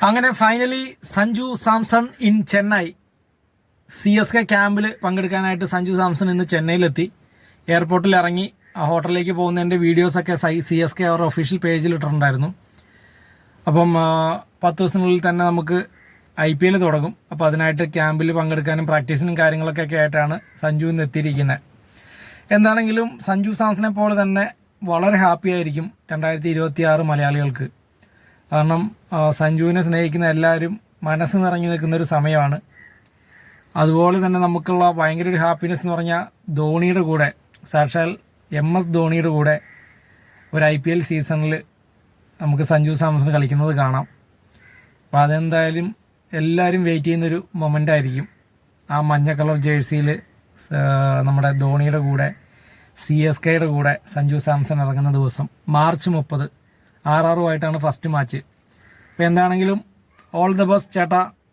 അങ്ങനെ finally Sanju Samson in Chennai CSK ക്യാമ്പിൽ പങ്കെടുക്കാനായിട്ട് സഞ്ജു സാംസൺ ഇന്ന് ചെന്നൈയിലെത്തി. എയർപോർട്ടിൽ ഇറങ്ങി ഹോട്ടലിലേക്ക് പോകുന്നതിൻ്റെ വീഡിയോസൊക്കെ CSK അവരുടെ ഒഫീഷ്യൽ പേജിൽ ഇട്ടിട്ടുണ്ടായിരുന്നു. അപ്പം 10 ദിവസത്തിനുള്ളിൽ തന്നെ നമുക്ക് IPL തുടങ്ങും. അപ്പോൾ അതിനായിട്ട് ക്യാമ്പിൽ പങ്കെടുക്കാനും പ്രാക്ടീസിനും കാര്യങ്ങളൊക്കെ ആയിട്ടാണ് സഞ്ജു ഇന്ന് എത്തിയിരിക്കുന്നത്. എന്താണെങ്കിലും സഞ്ജു സാംസണെ പോലെ തന്നെ വളരെ ഹാപ്പി ആയിരിക്കും 2026 മലയാളികൾക്ക്. കാരണം സഞ്ജുവിനെ സ്നേഹിക്കുന്ന എല്ലാവരും മനസ്സ് നിറഞ്ഞു നിൽക്കുന്നൊരു സമയമാണ്. അതുപോലെ തന്നെ നമുക്കുള്ള ഭയങ്കര ഒരു ഹാപ്പിനെസ് എന്ന് പറഞ്ഞാൽ ധോണിയുടെ കൂടെ, സാക്ഷാൽ MS ധോണിയുടെ കൂടെ ഒരു IPL സീസണിൽ നമുക്ക് സഞ്ജു സാംസൺ കളിക്കുന്നത് കാണാം. അപ്പോൾ അതെന്തായാലും എല്ലാവരും വെയിറ്റ് ചെയ്യുന്നൊരു മൊമെൻ്റ് ആയിരിക്കും. ആ മഞ്ഞ കളർ ജേഴ്സിയിൽ നമ്മുടെ ധോണിയുടെ കൂടെ CSKയുടെ കൂടെ സഞ്ജു സാംസൺ ഇറങ്ങുന്ന ദിവസം മാർച്ച് 30 RR ആയിട്ടാണ് ഫസ്റ്റ് മാച്ച്. അപ്പോൾ എന്താണെങ്കിലും ഓൾ ദ ബെസ്റ്റ് ചേട്ടാ.